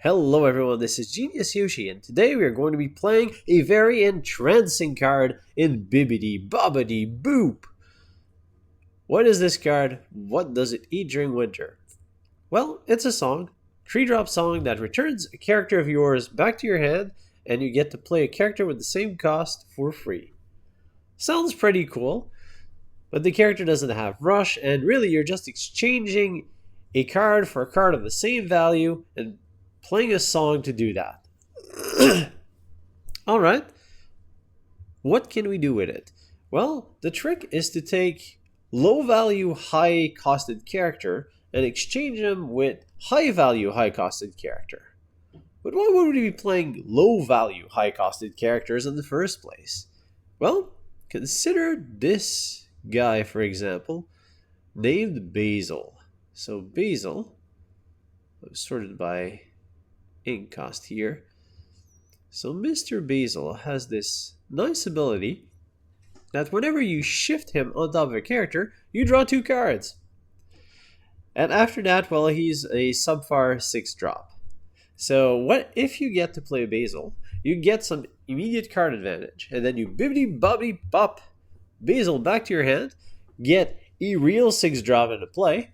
Hello everyone, this is Genius Yoshi, and today we are going to be playing a very entrancing card in Bibbidi Bobbidi Boo. What is this card? What does it eat during winter? Well, it's a song, 3-drop song that returns a character of yours back to your hand, and you get to play a character with the same cost for free. Sounds pretty cool, but the character doesn't have rush, and really you're just exchanging a card for a card of the same value and playing a song to do that. Alright, what can we do with it? Well, the trick is to take low value, high costed character and exchange them with high value, high costed character. But why would we be playing low value, high costed characters in the first place? Well, consider this guy, for example, named Basil. So Basil, sorted by ink cost here. So Mr. Basil has this nice ability that whenever you shift him on top of a character, you draw 2 cards. And after that, well, he's a sapphire 6-drop. So what if you get to play Basil, you get some immediate card advantage, and then you bibbidi bobbidi pop Basil back to your hand, get a real 6-drop into play,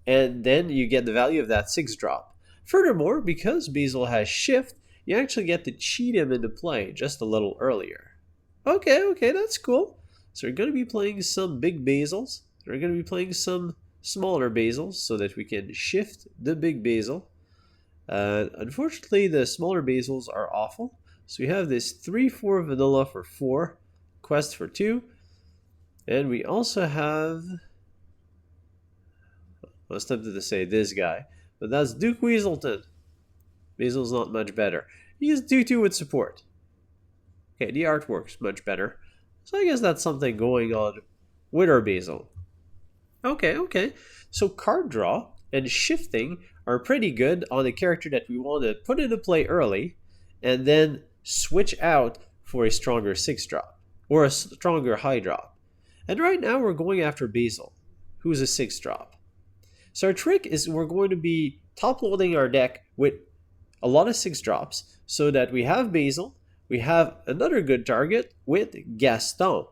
and then you get the value of that 6-drop. Furthermore, because Basil has shift, you actually get to cheat him into play just a little earlier. Okay, that's cool. So we're going to be playing some big Basils. We're going to be playing some smaller Basils so that we can shift the big Basil. Unfortunately, the smaller Basils are awful. So we have this 3-4 vanilla for 4, quest for 2, and we also have, I was tempted to say this guy, but that's Duke Weaselton. Basil's not much better. He is 2-2 with support. Okay, the artwork's much better. So I guess that's something going on with our Basil. Okay. So card draw and shifting are pretty good on a character that we want to put into play early and then switch out for a stronger 6-drop or a stronger high drop. And right now we're going after Basil, who's a 6-drop. So our trick is we're going to be top-loading our deck with a lot of 6-drops so that we have Basil, we have another good target with Gaston.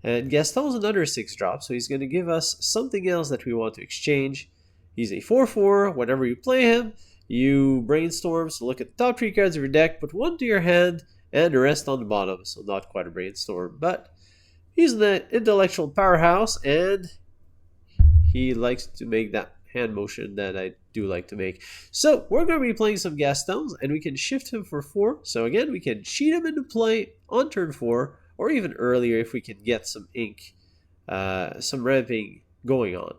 And Gaston's another 6-drop, so he's going to give us something else that we want to exchange. He's a 4-4. Whenever you play him, you brainstorm, so look at the top 3 cards of your deck, put 1 to your hand, and the rest on the bottom. So not quite a brainstorm, but he's an intellectual powerhouse, and he likes to make that hand motion that I do like to make. So we're going to be playing some Gastons, and we can shift him for 4. So again, we can cheat him into play on turn 4, or even earlier if we can get some ink, some ramping going on.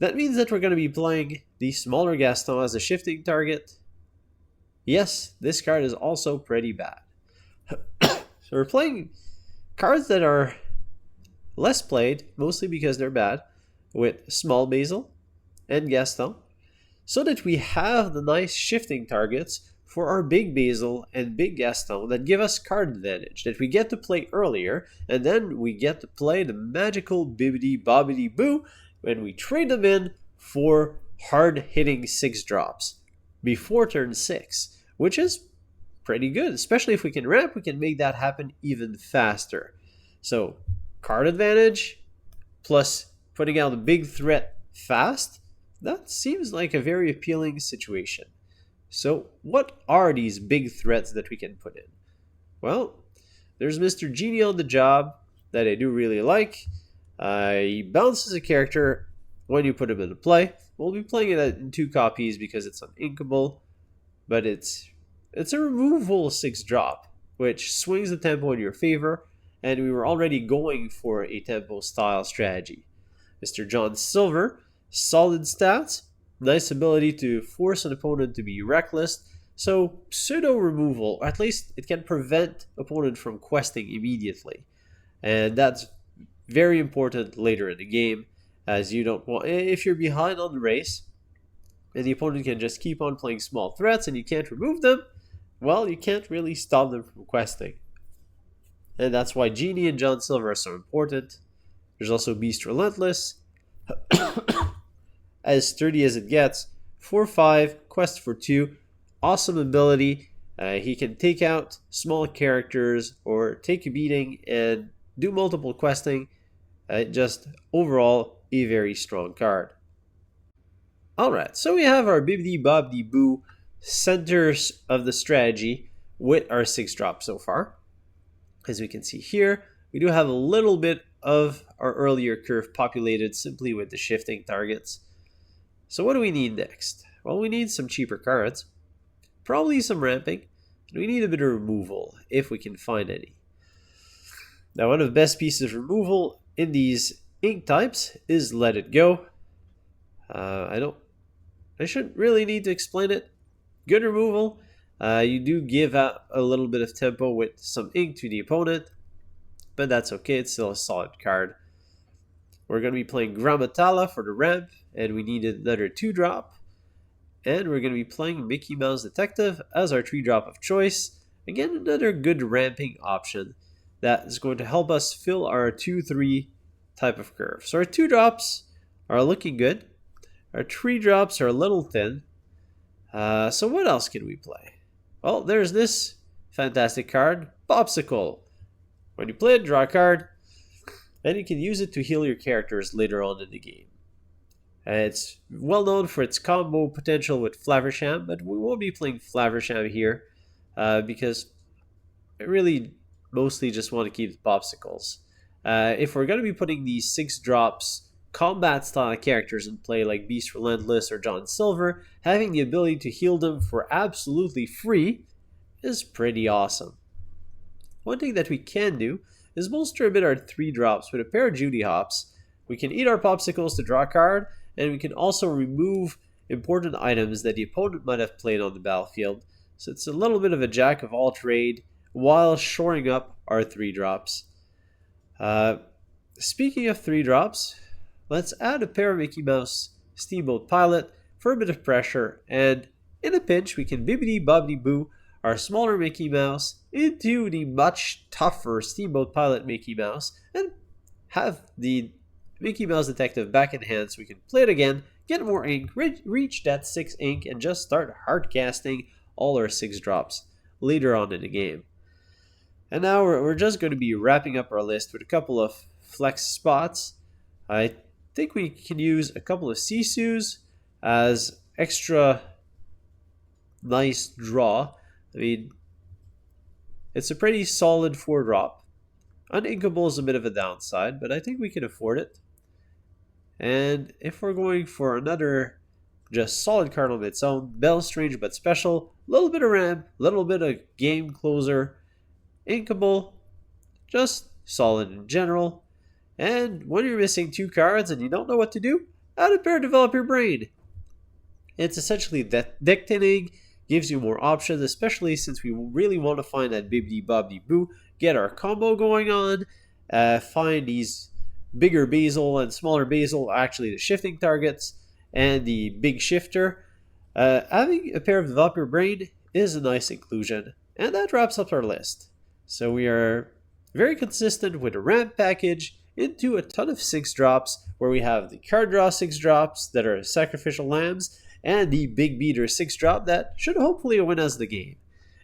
That means that we're going to be playing the smaller Gaston as a shifting target. Yes, this card is also pretty bad. So we're playing cards that are less played, mostly because they're bad, with small Basil and Gaston, so that we have the nice shifting targets for our big Basil and big Gaston that give us card advantage, that we get to play earlier, and then we get to play the magical Bibbidi Bobbidi Boo when we trade them in for hard-hitting 6-drops before turn 6, which is pretty good, especially if we can ramp, we can make that happen even faster. So card advantage plus putting out a big threat fast, that seems like a very appealing situation. So what are these big threats that we can put in? Well, there's Mr. Genie on the job that I do really like. He bounces a character when you put him into play. We'll be playing it in 2 copies because it's uninkable, but it's a removal 6-drop, which swings the tempo in your favor, and we were already going for a tempo style strategy. Mr. John Silver, solid stats, nice ability to force an opponent to be reckless, so pseudo removal, or at least it can prevent opponent from questing immediately. And that's very important later in the game, as you don't want, if you're behind on the race, and the opponent can just keep on playing small threats and you can't remove them, well, you can't really stop them from questing. And that's why Genie and John Silver are so important. There's also Beast Relentless, as sturdy as it gets 4/5, quest for 2. Awesome ability. He can take out small characters or take a beating and do multiple questing. Just overall a very strong card. Alright, so we have our Bibbidi Bobbidi Boo centers of the strategy with our 6-drop so far. As we can see here, we do have a little bit of our earlier curve populated simply with the shifting targets. So what do we need next? Well, we need some cheaper cards, probably some ramping, and we need a bit of removal if we can find any. Now, one of the best pieces of removal in these ink types is Let It Go. I shouldn't really need to explain it. Good removal. You do give out a little bit of tempo with some ink to the opponent, but that's okay. It's still a solid card. We're going to be playing Gramma Tala for the ramp, and we need another 2-drop. And we're going to be playing Mickey Mouse Detective as our 3-drop of choice. Again, another good ramping option that is going to help us fill our 2-3 type of curve. So our 2-drops are looking good. Our 3-drops are a little thin. So what else can we play? Well, there's this fantastic card, Pawpsicle. When you play it, draw a card, and you can use it to heal your characters later on in the game. It's well known for its combo potential with Flaversham, but we won't be playing Flaversham here because I really mostly just want to keep the Pawpsicles. If we're going to be putting these 6-drops combat style characters in play like Beast Relentless or John Silver, having the ability to heal them for absolutely free is pretty awesome. One thing that we can do is bolster a bit our 3-drops with a pair of Judy hops. We can eat our Pawpsicles to draw a card, and we can also remove important items that the opponent might have played on the battlefield. So it's a little bit of a jack of all trade while shoring up our 3-drops. Speaking of 3-drops, let's add a pair of Mickey Mouse Steamboat Pilot for a bit of pressure, and in a pinch we can Bibbidi Bobbidi Boo our smaller Mickey Mouse into the much tougher Steamboat Pilot Mickey Mouse and have the Mickey Mouse Detective back in hand so we can play it again, get more ink, reach that 6 ink, and just start hard casting all our 6-drops later on in the game. And now we're just going to be wrapping up our list with a couple of flex spots. I think we can use a couple of Sisus as extra nice draw. I mean, it's a pretty solid 4-drop. Uninkable is a bit of a downside, but I think we can afford it. And if we're going for another just solid card on its own, Belle, strange but special, a little bit of ramp, a little bit of game closer, inkable, just solid in general. And when you're missing 2 cards and you don't know what to do, add a pair, develop your brain. It's essentially deck thinning, gives you more options, especially since we really want to find that Bibbidi Bobbidi Boo, get our combo going on, find these bigger Basil and smaller Basil, actually the shifting targets, and the big shifter. Having a pair of Develop Your Brain is a nice inclusion, and that wraps up our list. So we are very consistent with a ramp package into a ton of 6-drops, where we have the card draw 6-drops that are sacrificial lambs, and the big beater 6-drop that should hopefully win us the game.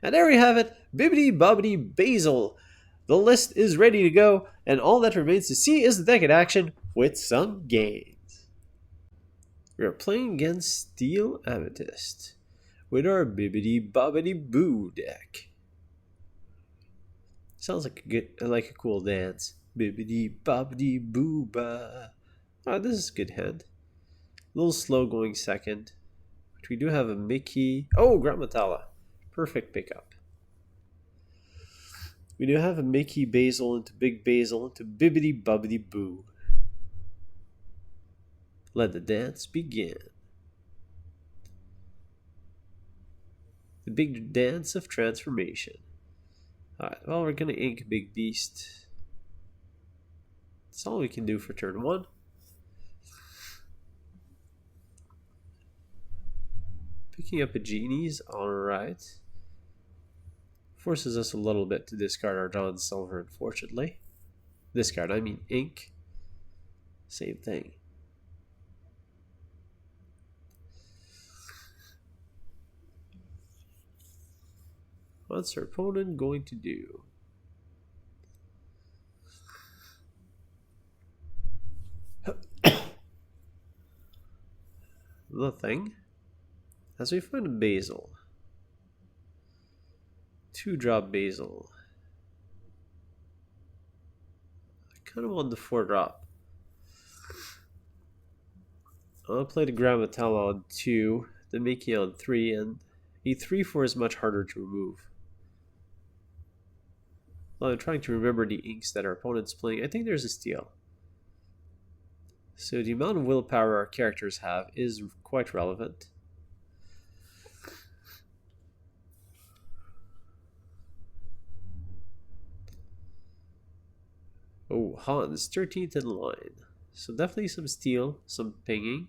And there we have it, Bibbidi Bobbidi Basil. The list is ready to go, and all that remains to see is the deck in action with some games. We are playing against Steel Amethyst with our Bibbidi Bobbidi Boo deck. Sounds like a cool dance. Bibbidi Bobbidi Boo ba. Oh, this is a good hand. A little slow going second. But we do have a Mickey. Oh, Gramma Tala. Perfect pickup. We do have a Mickey Basil into Big Basil into Bibbidi Bobbidi Boo. Let the dance begin. The big dance of transformation. Alright, well, we're going to ink Big Beast. That's all we can do for turn 1. Picking up a Genie's, alright. Forces us a little bit to discard our John Silver, unfortunately. Discard, I mean ink. Same thing. What's our opponent going to do? Nothing. As we find a Basil. 2-drop Basil. I kind of want the 4-drop. I'll play the Gramma Tala on 2, the Mickey on 3, and a 3-4 is much harder to remove. Well, I'm trying to remember the inks that our opponent's playing. I think there's a steal. So the amount of willpower our characters have is quite relevant. Oh, Hans, 13th in line. So definitely some steal, some pinging.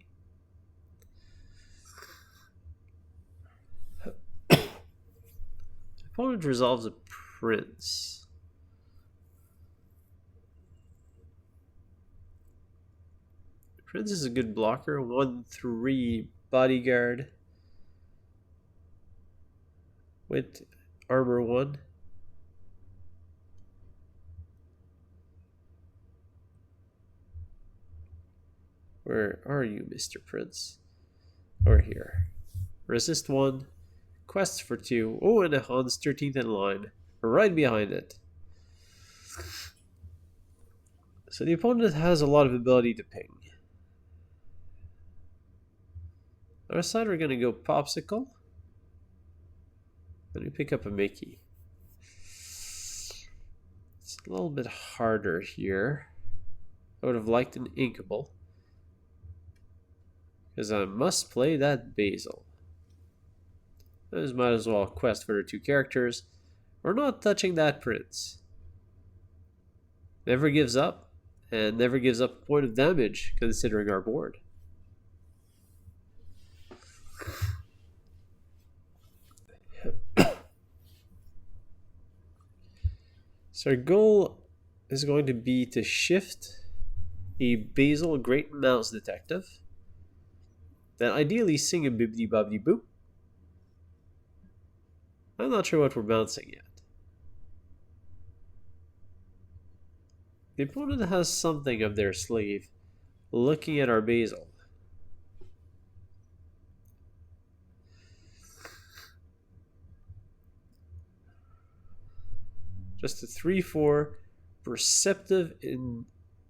Opponent resolves a prince. Prince is a good blocker. 1/3 bodyguard with armor 1. Where are you, Mr. Prince? Over here. Resist 1. Quests for 2. Oh, and a Hans 13th in line. Right behind it. So the opponent has a lot of ability to ping. On our side, we're going to go Pawpsicle. Then we pick up a Mickey. It's a little bit harder here. I would have liked an Inkable. Because I must play that Basil. I might as well quest for the 2 characters. We're not touching that prince. Never gives up, and never gives up a point of damage considering our board. So our goal is going to be to shift a Basil Great Mouse Detective. Then ideally sing a Bibbidi Bobbidi Boo. I'm not sure what we're bouncing yet. The opponent has something up their sleeve, looking at our Basil. Just a 3/4 Perceptive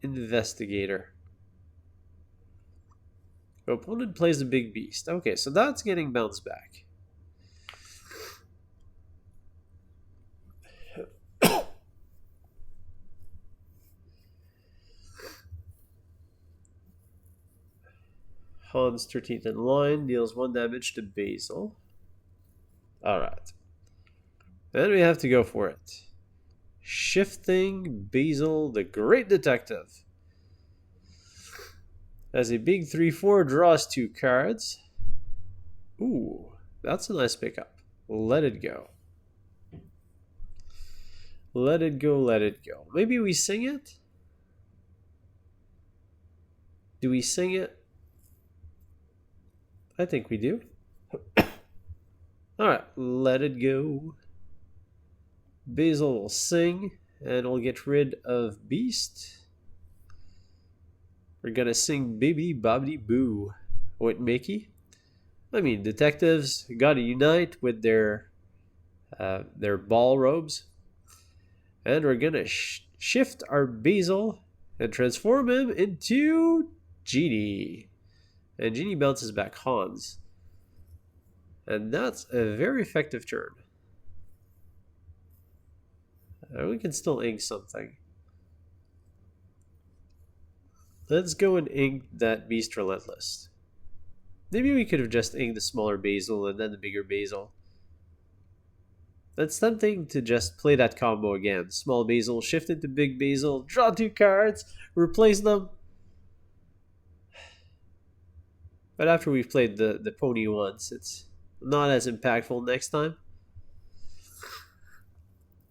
Investigator. The opponent plays the big beast. Okay, so that's getting bounced back. Hans 13th in line deals 1 damage to Basil. Alright. Then we have to go for it. Shifting Basil the Great Detective. As a big 3/4 draws 2 cards. Ooh, that's a nice pickup. Let it go. Let it go, let it go. Maybe we sing it? Do we sing it? I think we do. Alright, let it go. Basil will sing, and we'll get rid of Beast. We're gonna sing Bibbidi Bobbidi Boo with Mickey. I mean, detectives gotta unite with their ball robes. And we're gonna shift our Basil and transform him into Genie. And Genie bounces back Hans. And that's a very effective turn. We can still ink something. Let's go and ink that Beast Relentless. Maybe we could have just inked the smaller Basil and then the bigger Basil. That's tempting to just play that combo again. Small Basil, shift into big Basil, draw 2 cards, replace them. But after we've played the pony once, it's not as impactful next time.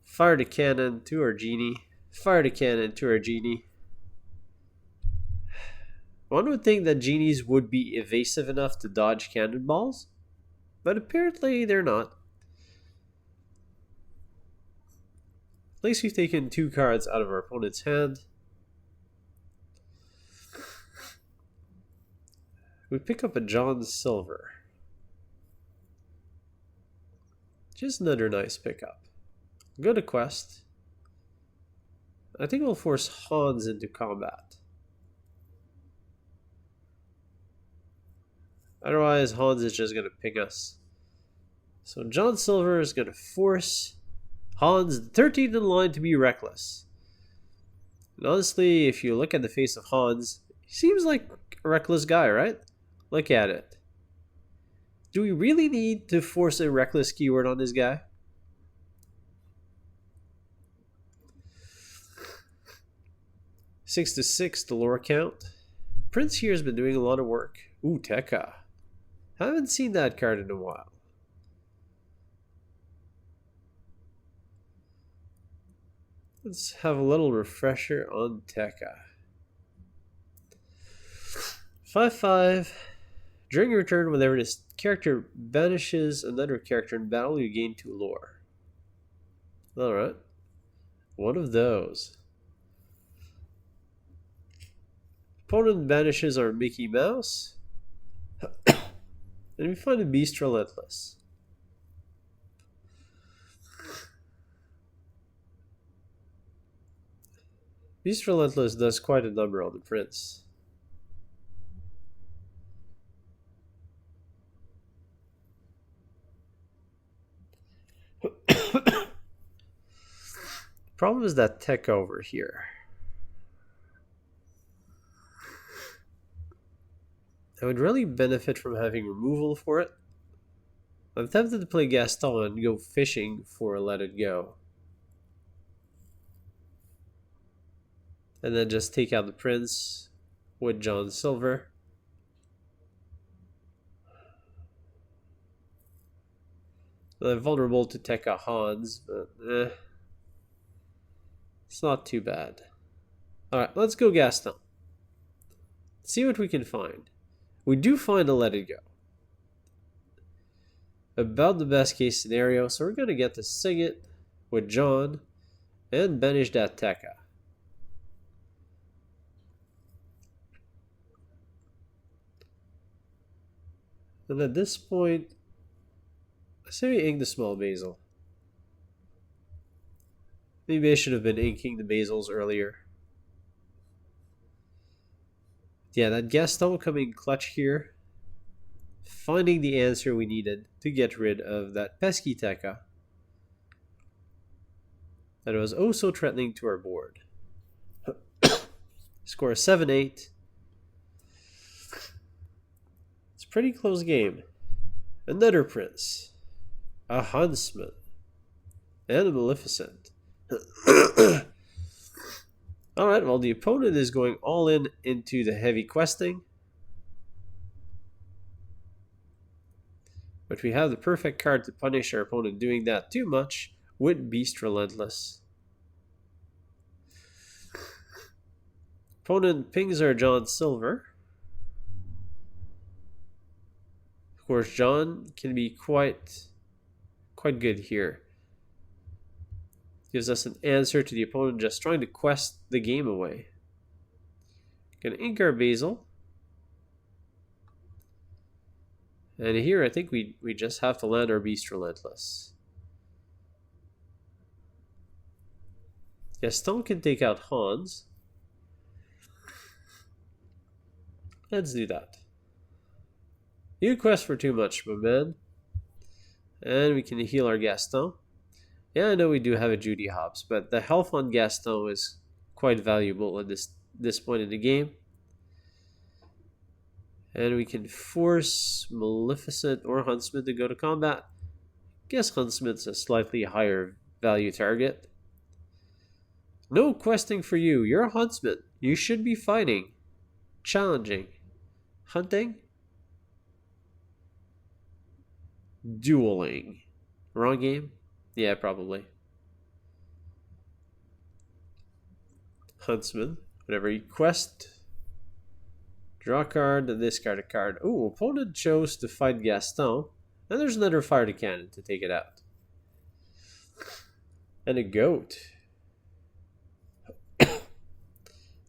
Fire the cannon to our Genie. Fire the cannon to our Genie. One would think that Genies would be evasive enough to dodge cannonballs, but apparently they're not. At least we've taken 2 cards out of our opponent's hand. We pick up a John Silver. Just another nice pickup. Go to quest. I think we'll force Hans into combat. Otherwise, Hans is just going to ping us. So John Silver is going to force Hans, 13th in line, to be reckless. And honestly, if you look at the face of Hans, he seems like a reckless guy, right? Look at it. Do we really need to force a reckless keyword on this guy? Six to 6, the lore count. Prince here has been doing a lot of work. Ooh, Tekka. Haven't seen that card in a while. Let's have a little refresher on Tekka. 5/5. During your turn, whenever this character banishes another character in battle, you gain 2 lore. Alright. One of those. Opponent banishes our Mickey Mouse. And we find a Beast Relentless. Beast Relentless does quite a number on the Prince. Problem is that tech over here. I would really benefit from having removal for it. I'm tempted to play Gaston and go fishing for Let It Go. And then just take out the Prince with John Silver. I'm vulnerable to Tekka Hans, but it's not too bad. Alright, let's go Gaston. See what we can find. We do find a Let It Go. About the best case scenario, so we're going to get to sing it with John and banish that Tekka. And at this point, I say we ink the small Basil. Maybe I should have been inking the Basils earlier. Yeah, that Gaston coming clutch here. Finding the answer we needed to get rid of that pesky Tekka. That was oh so threatening to our board. Score 7-8. It's a pretty close game. Another Prince. A Huntsman. And a Maleficent. Alright, well the opponent is going all in into the heavy questing. But we have the perfect card to punish our opponent doing that too much with Beast Relentless. Opponent pings our John Silver. Of course, John can be quite good here. Gives us an answer to the opponent just trying to quest the game away. Gonna ink our Basil. And here I think we just have to land our Beast Relentless. Gaston can take out Hans. Let's do that. You quest for too much, my man. And we can heal our Gaston. Yeah, I know we do have a Judy Hobbs, but the health on Gaston is quite valuable at this point in the game. And we can force Maleficent or Huntsman to go to combat. Guess Huntsman's a slightly higher value target. No questing for you. You're a Huntsman. You should be fighting. Challenging. Hunting. Dueling. Wrong game? Yeah, probably. Huntsman. Whenever you quest, draw a card and discard a card. Ooh, opponent chose to fight Gaston. And there's another fire to cannon to take it out. And a goat.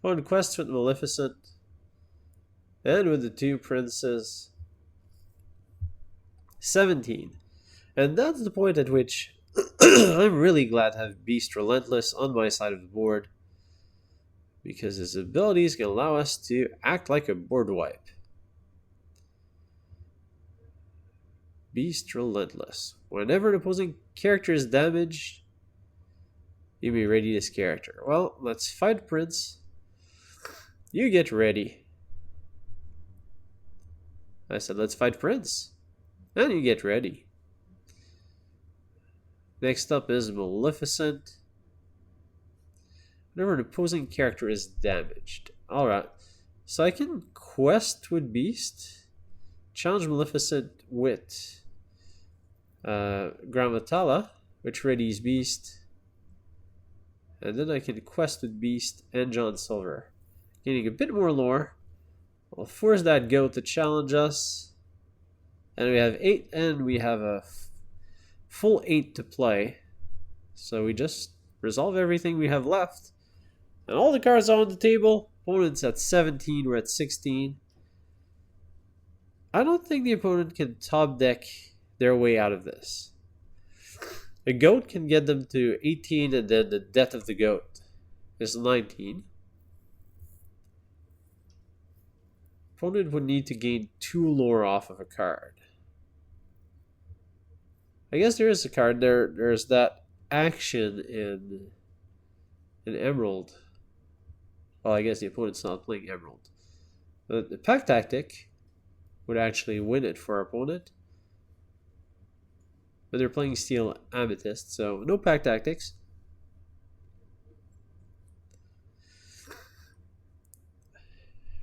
On quest with Maleficent. And with the two princes. 17. And that's the point at which I'm really glad to have Beast Relentless on my side of the board. Because his abilities can allow us to act like a board wipe. Beast Relentless. Whenever an opposing character is damaged, you may ready this character. Well, let's fight Prince. You get ready. I said, let's fight Prince. And you get ready. Next up is Maleficent. Whenever an opposing character is damaged. Alright. So I can quest with Beast. Challenge Maleficent with Gramma Tala, which readies Beast. And then I can quest with Beast and John Silver. Getting a bit more lore. I'll force that goat to challenge us. And we have 8, and we have a full 8 to play. So we just resolve everything we have left. And all the cards are on the table. Opponent's at 17, we're at 16. I don't think the opponent can top deck their way out of this. A goat can get them to 18, and then the death of the goat is 19. Opponent would need to gain 2 lore off of a card. I guess there is a card there. There's that action in Emerald. Well, I guess the opponent's not playing Emerald. But the Pack Tactic would actually win it for our opponent. But they're playing Steel Amethyst, so no Pack Tactics.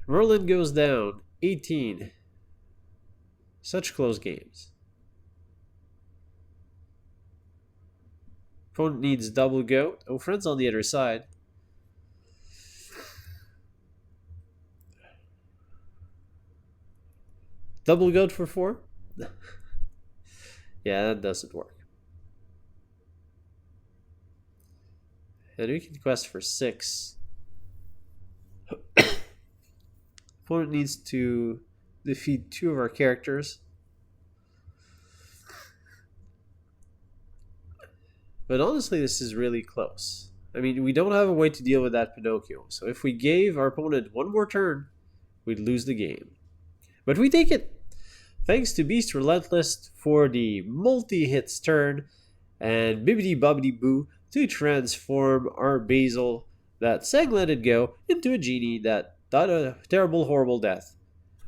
Merlin goes down, 18. Such close games. Opponent needs double goat. Oh, friend's on the other side. Double goat for 4? Yeah, that doesn't work. And we can quest for 6. Opponent needs to defeat 2 of our characters. But honestly, this is really close. I mean, we don't have a way to deal with that Pinocchio. So if we gave our opponent 1 more turn, we'd lose the game. But we take it. Thanks to Beast Relentless for the multi-hits turn, and Bibbidi Bobbidi Boo to transform our Basil that sang Let It Go into a genie that died a terrible, horrible death.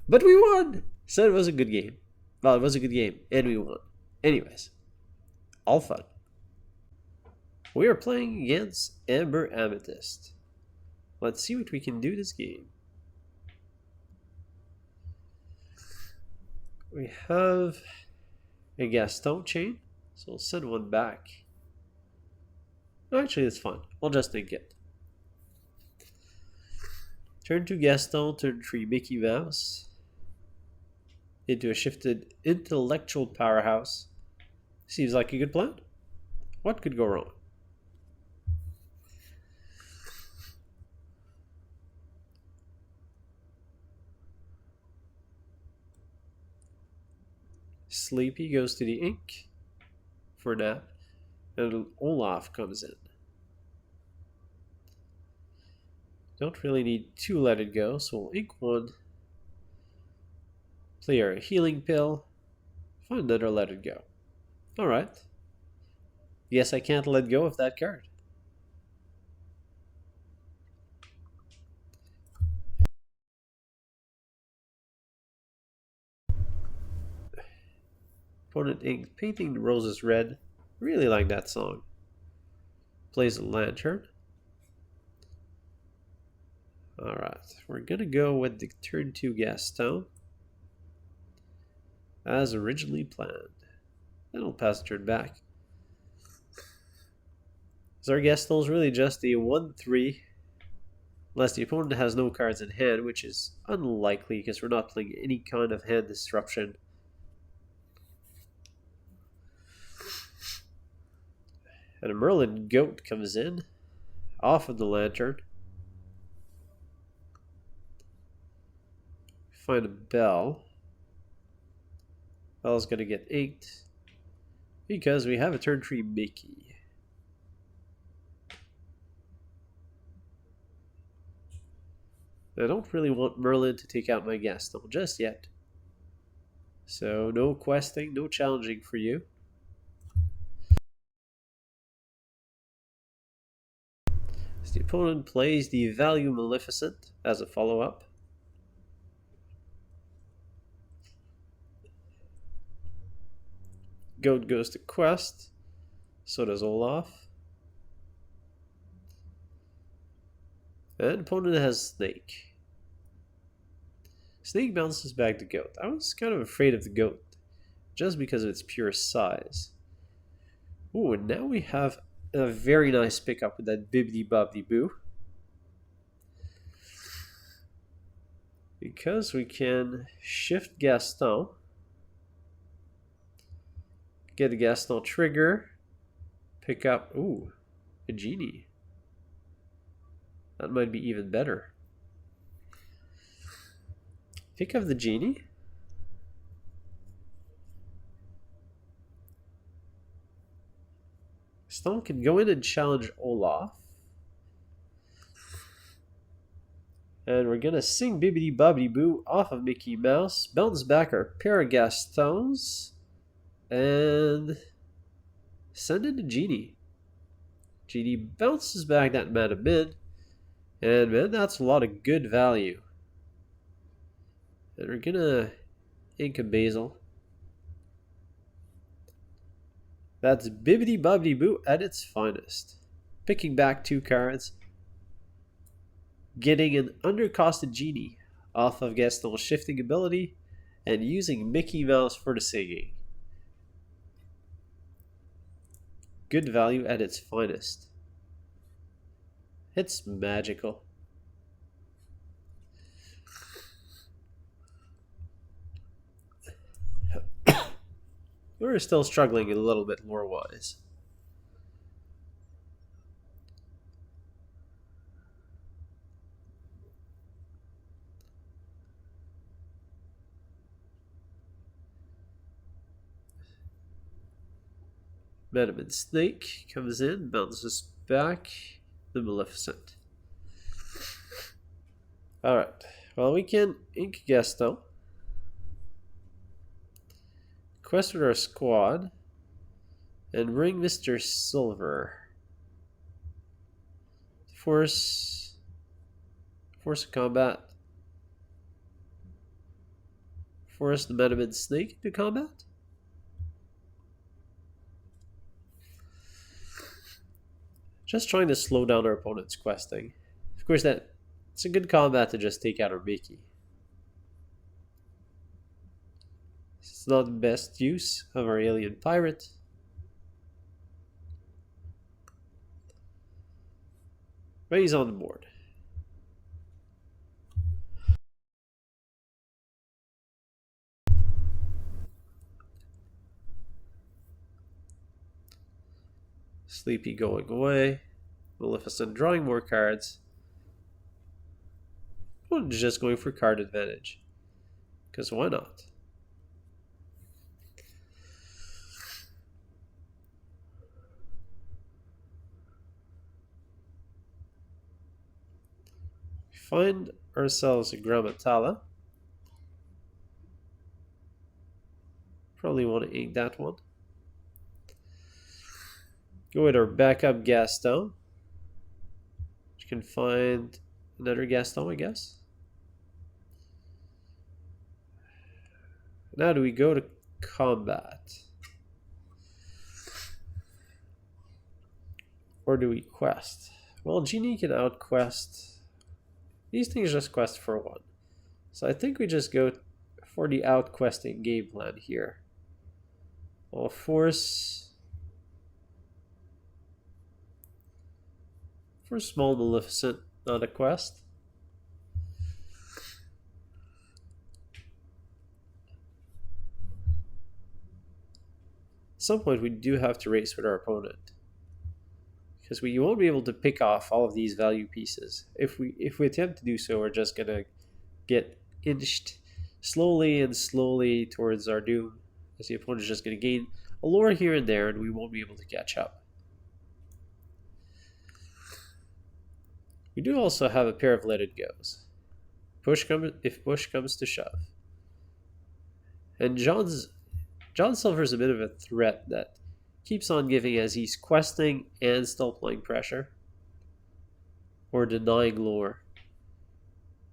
But we won! So it was a good game. Well, it was a good game, and we won. Anyways, all fun. We are playing against Amber Amethyst. Let's see what we can do this game. We have a Gaston chain, so we'll send 1 back. Actually, it's fine. We'll just think it. Turn 2 Gaston, turn 3 Mickey Mouse. Into a shifted intellectual powerhouse. Seems like a good plan. What could go wrong? Sleepy goes to the ink for a nap, and Olaf comes in. Don't really need 2 Let It Go, so we'll ink 1. Play our healing pill. Find another Let It Go. Alright. Yes, I can't let go of that card. Opponent ink Painting the Roses Red. Really like that song. Plays a lantern. Alright, we're gonna go with the turn 2 Gaston. As originally planned. Then we'll pass the turn back. So our Gaston is really just a 1-3. Unless the opponent has no cards in hand, which is unlikely because we're not playing any kind of hand disruption. And a Merlin goat comes in, off of the lantern. find a Belle. Belle's gonna get inked because we have a turn 3 Mickey. I don't really want Merlin to take out my Gaston just yet. So no questing, no challenging for you. So the opponent plays the Value Maleficent as a follow-up. Goat goes to Quest. So does Olaf. And opponent has Snake. Snake bounces back to Goat. I was kind of afraid of the Goat, just because of its pure size. Ooh, and now we have a very nice pickup with that Bibbidi Bobbidi Boo. Because we can shift Gaston. Get a Gaston trigger. Pick up, ooh, a genie. That might be even better. Pick up the genie. Gaston can go in and challenge Olaf. And we're gonna sing Bibbidi Bobbidi Boo off of Mickey Mouse, bounce back our pair of Gastons, and send in the genie. Genie bounces back that mana mid, and man, that's a lot of good value. And we're gonna ink a Basil. That's Bibbidi Bobbidi Boo at its finest. Picking back 2 cards. Getting an undercosted genie off of Gaston's shifting ability, and using Mickey Mouse for the singing. Good value at its finest. It's magical. We're still struggling a little bit lore-wise. Venomous Snake comes in, bounces back the Maleficent. Alright, well, we can ink Gaston. Quest with our squad. And bring Mr. Silver. Force a combat. Force the Venomous Snake into combat. Just trying to slow down our opponent's questing. Of course, it's a good combat to just take out our Mickey. It's not the best use of our alien pirate. But he's on the board. Sleepy going away. Maleficent drawing more cards. I'm just going for card advantage. Because why not? We find ourselves a Gramma Tala. Probably want to ink that one. Go with our backup Gaston. You can find another Gaston, I guess. Now do we go to combat? Or do we quest? Well, Genie can outquest. These things just quest for 1. So I think we just go for the outquesting game plan here. I'll force small Maleficent, not a quest. At some point we do have to race with our opponent, because we won't be able to pick off all of these value pieces. If we attempt to do so, we're just gonna get inched slowly and slowly towards our doom, as the opponent is just going to gain a lore here and there, and we won't be able to catch up. We do also have a pair of let it goes. If push comes to shove. And John Silver is a bit of a threat that keeps on giving as he's questing and still applying pressure. Or denying lore.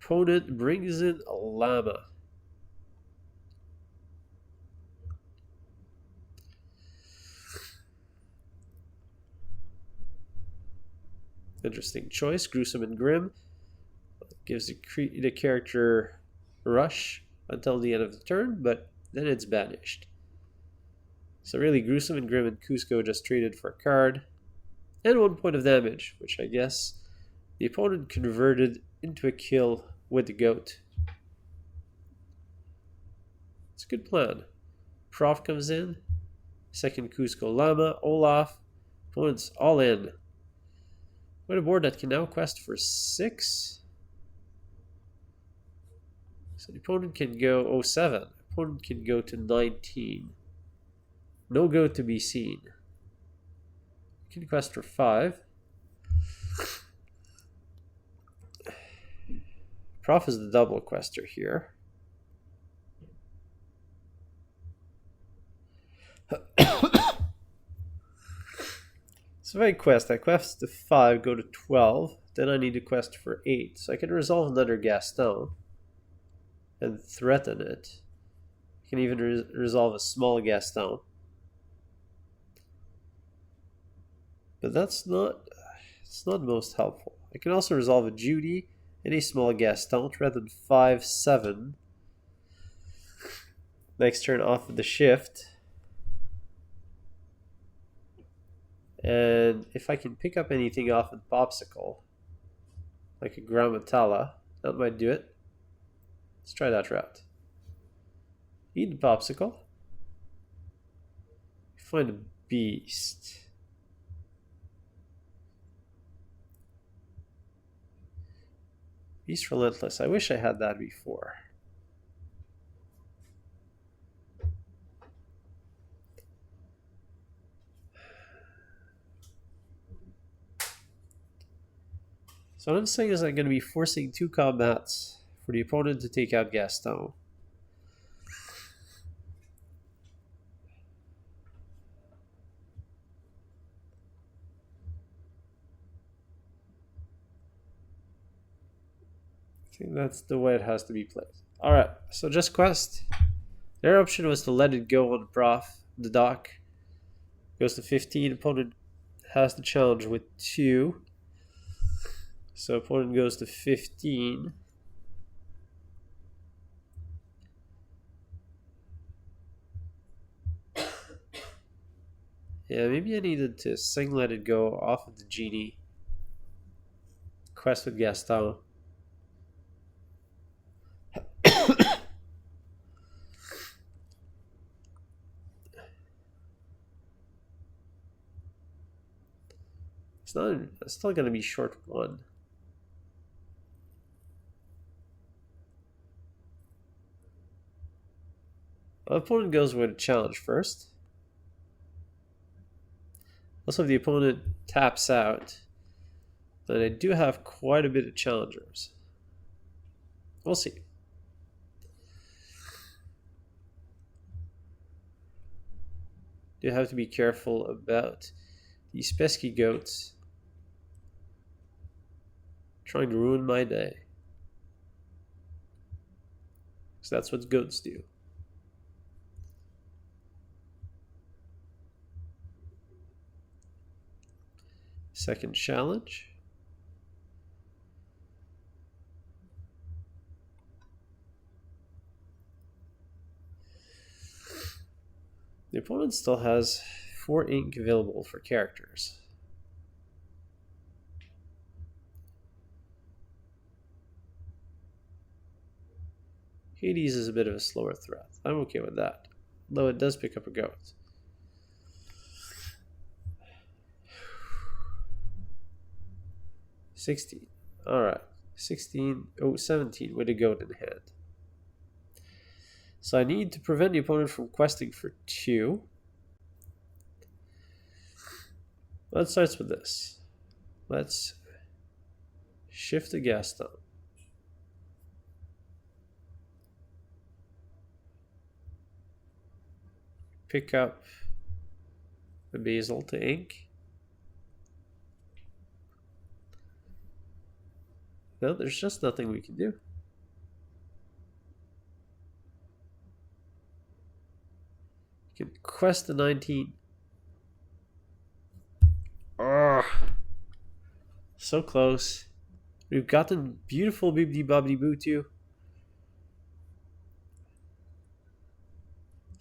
Opponent brings in a llama. Interesting choice. Gruesome and Grim. Gives the character rush until the end of the turn, but then it's banished. So really, Gruesome and Grim and Cusco just traded for a card. And 1 point of damage, which I guess the opponent converted into a kill with the goat. It's a good plan. Prof comes in. Second Cusco Llama. Olaf. Opponent's all in. With a board that can now quest for 6. So the opponent can go 07. Opponent can go to 19. No goat to be seen. Can quest for 5. Prof is the double quester here. So if I quest to 5, go to 12, then I need to quest for 8. So I can resolve another Gaston and threaten it. I can even resolve a small Gaston. But it's not most helpful. I can also resolve a Judy and a small Gaston, threaten 5, 7. Next turn off of the shift. And if I can pick up anything off of Pawpsicle, like a Gramma Tala, that might do it. Let's try that route. Eat the Pawpsicle. Find a beast. Beast Relentless. I wish I had that before. So what I'm saying is I'm going to be forcing 2 combats for the opponent to take out Gaston. I think that's the way it has to be played. Alright, so just quest. Their option was to let it go on Prof. The dock goes to 15. Opponent has the challenge with 2. So opponent goes to 15. Yeah, maybe I needed to let it go off of the genie. Quest with Gaston. It's still going to be short 1. My opponent goes with a challenge first. Also, if the opponent taps out, then I do have quite a bit of challengers. We'll see. Do have to be careful about these pesky goats trying to ruin my day. Because that's what goats do. Second challenge. The opponent still has 4 ink available for characters. Hades is a bit of a slower threat. I'm okay with that, though it does pick up a goat. $16. Alright. 16. Oh, 17 with a goat in hand. So I need to prevent the opponent from questing for 2. Let's start with this. Let's shift to Gaston. Pick up the Basil to ink. No, there's just nothing we can do. You can quest the 19. Oh, so close. We've gotten beautiful Bibbidi Bobbidi Boo too.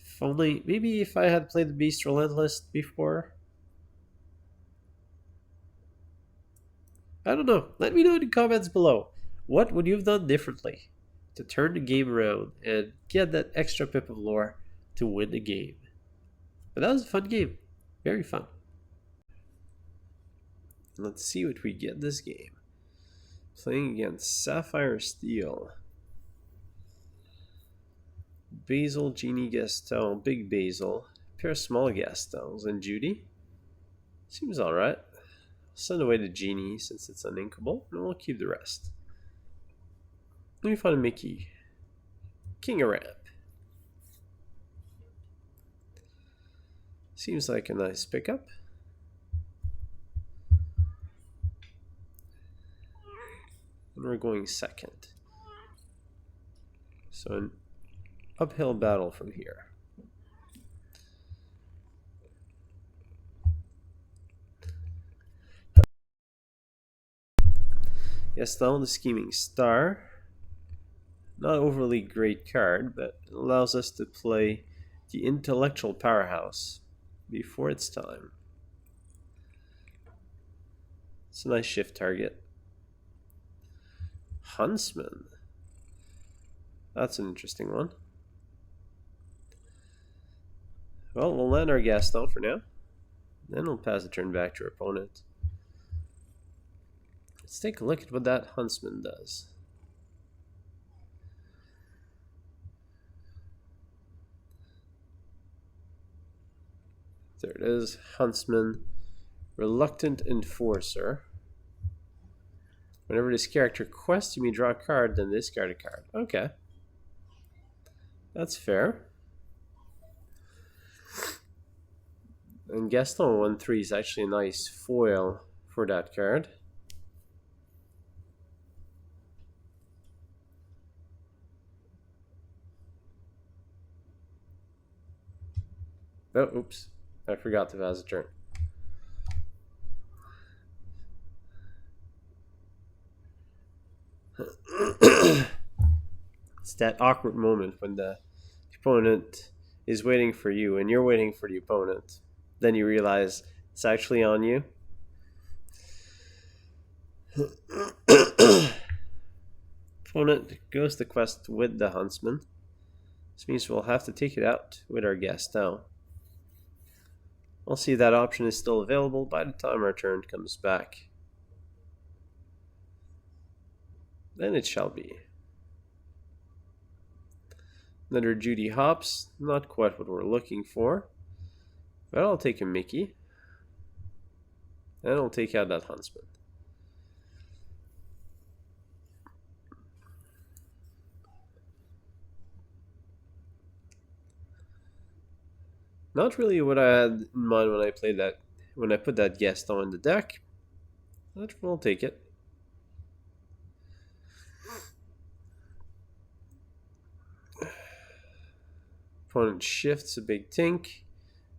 If only, maybe if I had played the Beast Relentless before. I don't know. Let me know in the comments below. What would you have done differently to turn the game around and get that extra pip of lore to win the game? But that was a fun game. Very fun. Let's see what we get this game. Playing against Sapphire Steel. Basil, Genie, Gaston, Big Basil, pair of small Gastons, and Judy. Seems alright. Send away the Genie since it's uninkable, and we'll keep the rest. Let me find a Mickey. King of Ramp. Seems like a nice pickup. And we're going second. So an uphill battle from here. Gaston, the Scheming Star. Not overly great card, but it allows us to play the intellectual powerhouse before its time. It's a nice shift target. Huntsman. That's an interesting one. Well, we'll land our Gaston for now. Then we'll pass the turn back to our opponent. Let's take a look at what that Huntsman does. There it is, Huntsman, Reluctant Enforcer. Whenever this character quests, you may draw a card, then discard a card. Okay. That's fair. And Gaston 1/3 is actually a nice foil for that card. Oh, oops. I forgot to pass a turn. It's that awkward moment when the opponent is waiting for you and you're waiting for the opponent. Then you realize it's actually on you. Opponent goes to quest with the Huntsman. This means we'll have to take it out with our Gaston. We'll see if that option is still available by the time our turn comes back. Then it shall be. Another Judy hops, not quite what we're looking for. But I'll take a Mickey. And I'll take out that Huntsman. Not really what I had in mind when I played that, when I put that Gaston in the deck. But we'll take it. Opponent shifts a big tink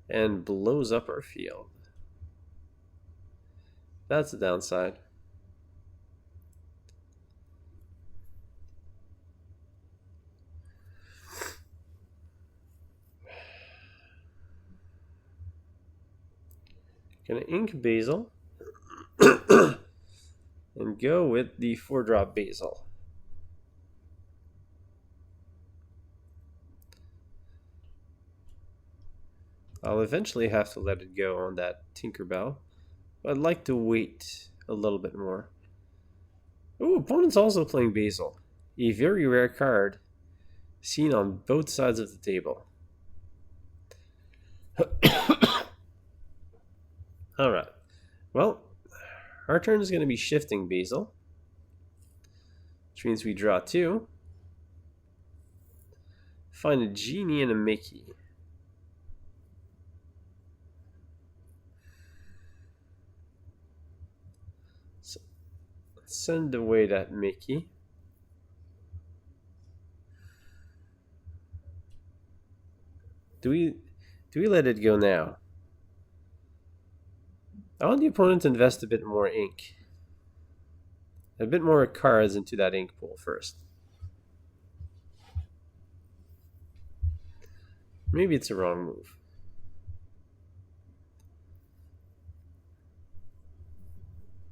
and blows up our field. That's the downside. Gonna ink Basil and go with the 4-drop Basil. I'll eventually have to let it go on that Tinkerbell, but I'd like to wait a little bit more. Ooh, opponent's also playing Basil. A very rare card. seen on both sides of the table. Alright. Well, our turn is going to be shifting Basil, which means we draw 2. Find a genie and a Mickey. So let's send away that Mickey. Do we let it go now? I want the opponent to invest a bit more ink. A bit more cards into that ink pool first. Maybe it's a wrong move.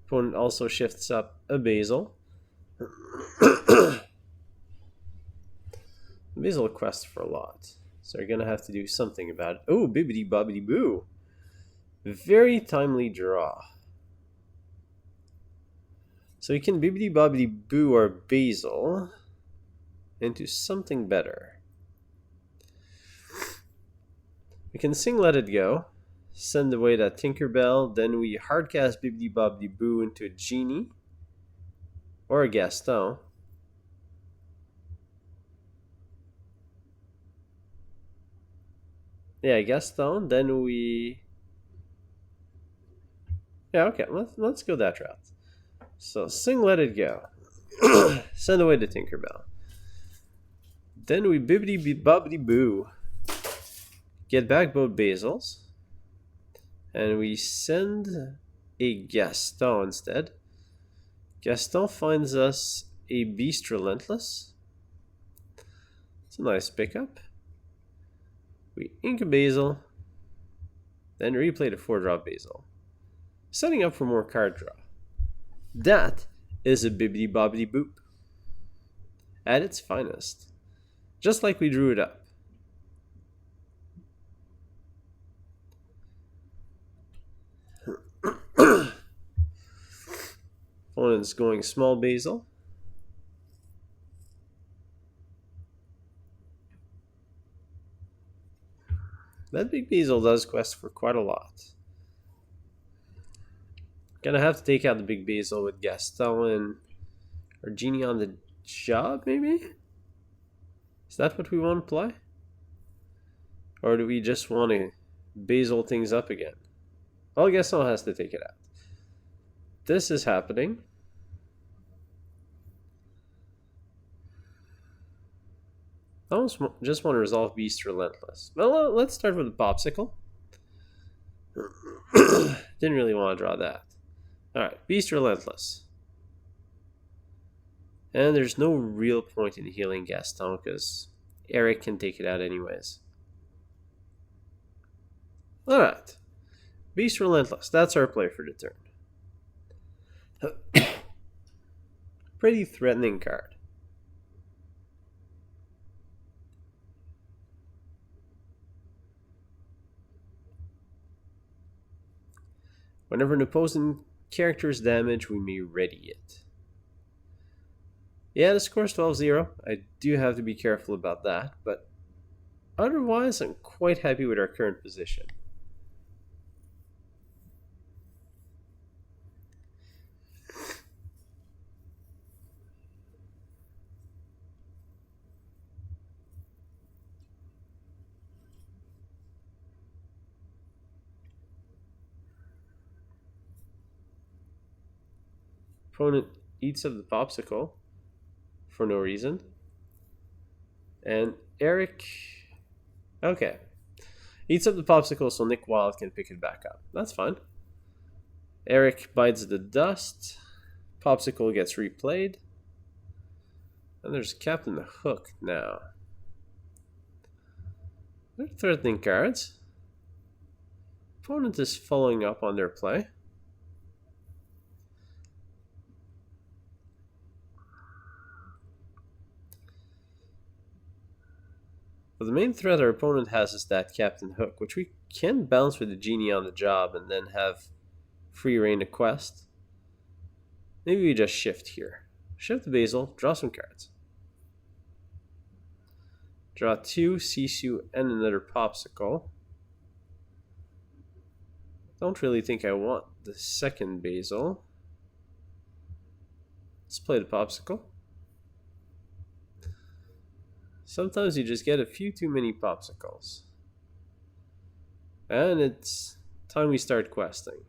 Opponent also shifts up a Basil. Basil quests for a lot, so you're gonna have to do something about it. Oh, Bibbidi Bobbidi Boo! Very timely draw. So you can Bibbidi Bobbidi Boo or Basil into something better. We can sing Let It Go, send away that Tinkerbell, then we hardcast Bibbidi Bobbidi Boo into a genie or a Gaston. Yeah, Gaston, then we... Yeah, okay, let's go that route. So, sing Let It Go. Send away the Tinkerbell. Then we Bibbidi Bobbidi Boo. Get back both Basils. And we send a Gaston instead. Gaston finds us a Beast Relentless. It's a nice pickup. We ink a Basil. Then replay the 4-drop Basil. Setting up for more card draw. That is a Bibbidi Bobbidi Boop. At its finest. Just like we drew it up. Opponent's going small Basil. That big Basil does quest for quite a lot. Gonna have to take out the big Basil with Gaston and or Genie on the job, maybe? Is that what we want to play? Or do we just want to Basil things up again? Well, Gaston has to take it out. This is happening. I almost just want to resolve Beast Relentless. Well, let's start with the Pawpsicle. Didn't really want to draw that. Alright, Beast Relentless. And there's no real point in healing Gaston because Eric can take it out anyways. Alright. Beast Relentless. That's our play for the turn. Pretty threatening card. Whenever an opposing character is damaged, we may ready it. Yeah, the score's 12-0. I do have to be careful about that, but otherwise I'm quite happy with our current position. Opponent eats up the Pawpsicle for no reason. And Eric... Okay. Eats up the Pawpsicle so Nick Wilde can pick it back up. That's fine. Eric bites the dust. Pawpsicle gets replayed. And there's Captain Hook now. They're threatening cards. Opponent is following up on their play. But the main threat our opponent has is that Captain Hook, which we can bounce with the Genie on the job and then have free reign to quest. Maybe we just shift here. Shift the Basil, draw some cards. Draw 2 Sisu and another Pawpsicle. Don't really think I want the second Basil. Let's play the Pawpsicle. Sometimes you just get a few too many Pawpsicles. And it's time we start questing.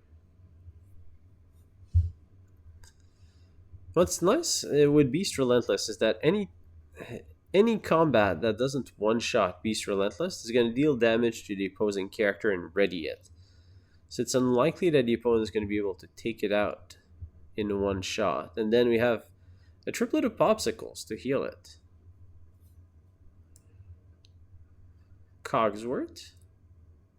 What's nice with Beast Relentless is that any combat that doesn't one-shot Beast Relentless is going to deal damage to the opposing character and ready it. So it's unlikely that the opponent is going to be able to take it out in one shot. And then we have a triplet of Pawpsicles to heal it. Cogsworth.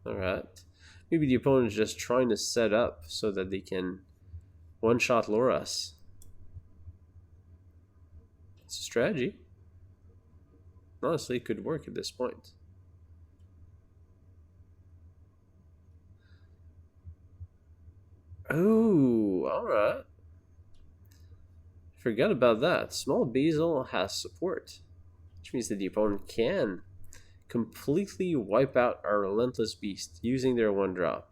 Alright. Maybe the opponent is just trying to set up so that they can one-shot lure us. It's a strategy. Honestly, it could work at this point. Oh, alright. Forgot about that. Small Basil has support, which means that the opponent can completely wipe out our Relentless Beast using their one drop.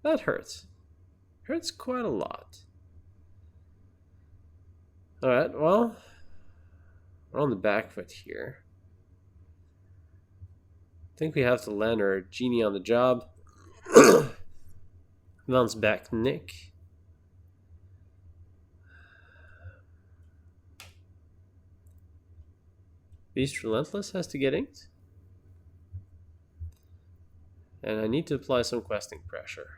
That hurts. Hurts quite a lot. Alright, well, we're on the back foot here. I think we have to land our genie on the job. Bounce back Nick. Beast Relentless has to get inked. And I need to apply some questing pressure.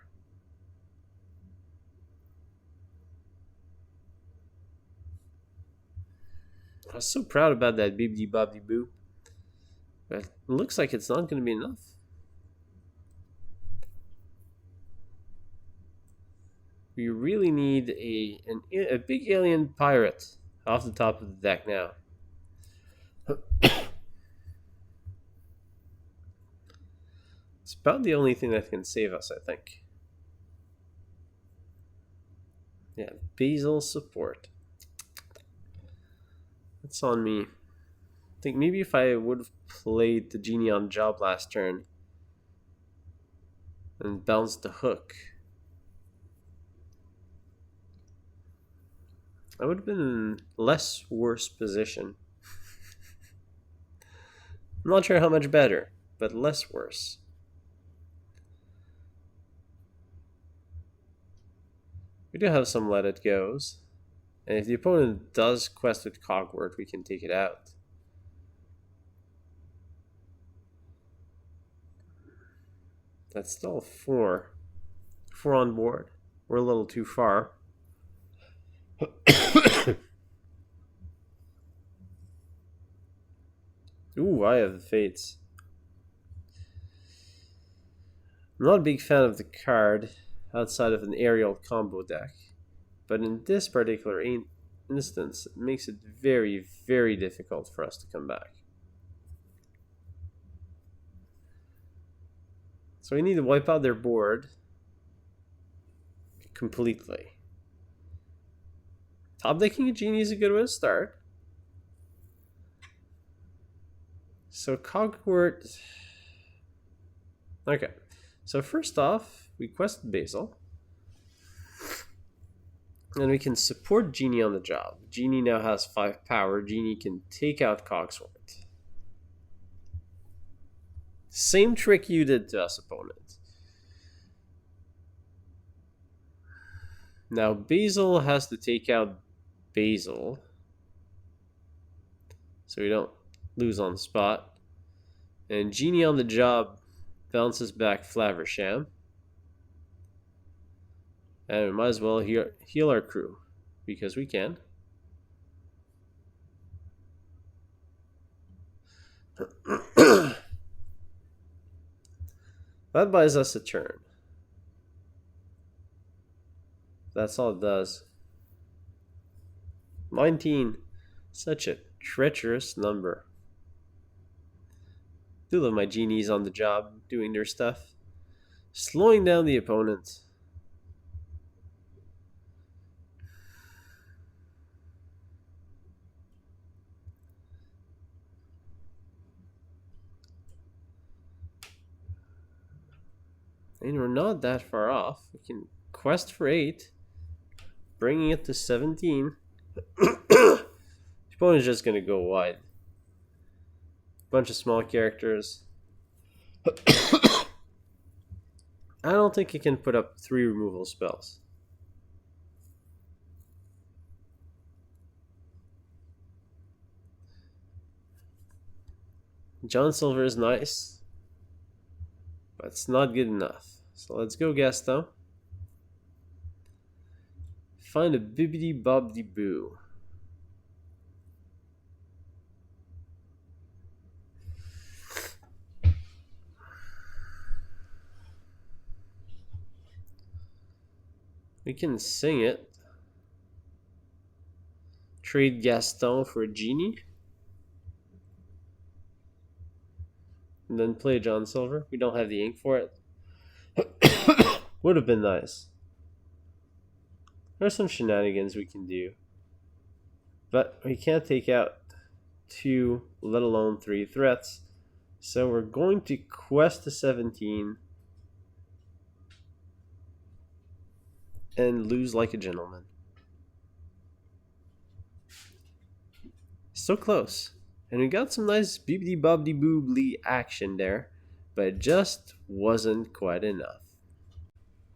I was so proud about that Bibbidi Bobbidi Boo. But it looks like it's not going to be enough. We really need a big alien pirate off the top of the deck now. It's about the only thing that can save us, I think. Yeah, Basil support. That's on me. I think maybe if I would have played the genie on job last turn and bounced the hook, I would have been in less worse position. I'm not sure how much better, but less worse. We do have some let it goes. And if the opponent does quest with Cogwort, we can take it out. That's still 4. 4 on board. We're a little too far. Ooh, I have the Fates. I'm not a big fan of the card outside of an aerial combo deck, but in this particular instance, it makes it very, very difficult for us to come back. So we need to wipe out their board completely. Top decking a genie is a good way to start. So Cogwort. Okay. So first off, we quest Basil. And we can support Genie on the job. Genie now has 5 power. Genie can take out Cogsworth. Same trick you did to us, opponent. Now Basil has to take out Basil, so we don't lose on the spot. And Genie on the job bounces back Flaversham. And we might as well heal our crew, because we can. That buys us a turn. That's all it does. 19. Such a treacherous number. Do love my genies on the job doing their stuff. Slowing down the opponent. And we're not that far off. We can quest for 8, bringing it to 17. The opponent's just gonna go wide. Bunch of small characters. I don't think he can put up 3 removal spells. John Silver is nice, but it's not good enough. So let's go Gaston. Find a Bibbidi Bobbidi Boo. We can sing it. Trade Gaston for a genie. And then play John Silver. We don't have the ink for it. Would have been nice. There's some shenanigans we can do. But we can't take out 2, let alone 3 threats. So we're going to quest to 17. And lose like a gentleman. So close. And we got some nice Bibbidi Bobbidi Boo action there, but it just wasn't quite enough.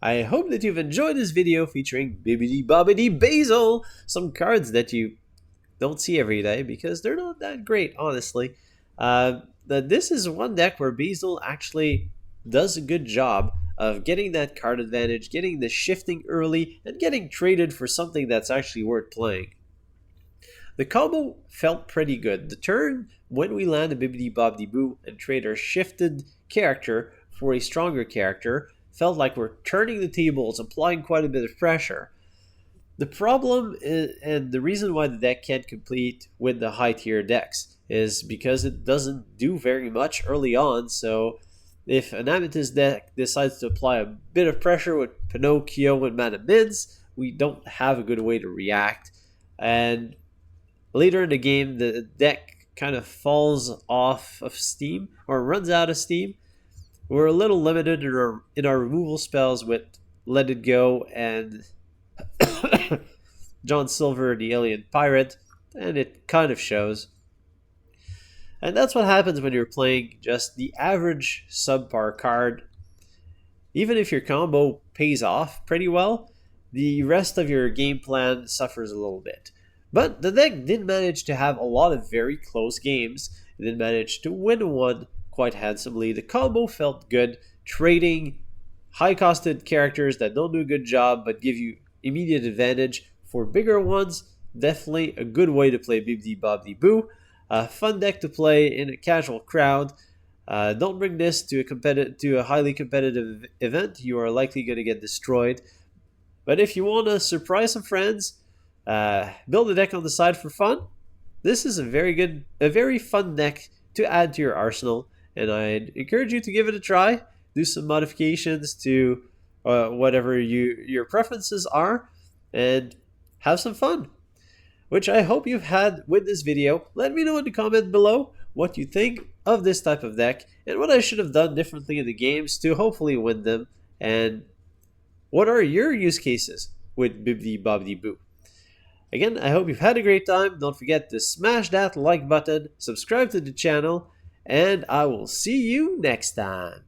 I hope that you've enjoyed this video featuring Bibbidi Bobbidi Basil, some cards that you don't see every day because they're not that great, honestly. This is one deck where Basil actually does a good job of getting that card advantage, getting the shifting early, and getting traded for something that's actually worth playing. The combo felt pretty good. The turn when we land a Bibbidi Bobbidi Boo and trade our shifted character for a stronger character felt like we're turning the tables, applying quite a bit of pressure. The problem is, and the reason why the deck can't complete with the high tier decks is because it doesn't do very much early on. So if an Amethyst deck decides to apply a bit of pressure with Pinocchio and Mana Mids, we don't have a good way to react. And later in the game, the deck kind of falls off of steam or runs out of steam. We're a little limited in our removal spells with Let It Go and John Silver, the Alien Pirate, and it kind of shows. And that's what happens when you're playing just the average subpar card. Even if your combo pays off pretty well, the rest of your game plan suffers a little bit. But the deck did manage to have a lot of very close games. It did manage to win one quite handsomely. The combo felt good, trading high-costed characters that don't do a good job but give you immediate advantage for bigger ones. Definitely a good way to play Bibbidi Bobbidi Boo. A fun deck to play in a casual crowd. Don't bring this to a highly competitive event. You are likely going to get destroyed. But if you want to surprise some friends, build a deck on the side for fun, this is a very fun deck to add to your arsenal, and I'd encourage you to give it a try. Do some modifications to whatever your preferences are, and have some fun, which I hope you've had with this video. Let me know in the comment below what you think of this type of deck and what I should have done differently in the games to hopefully win them, and what are your use cases with Bibbidi Bobbidi Boo. Again, I hope you've had a great time. Don't forget to smash that like button, subscribe to the channel, and I will see you next time.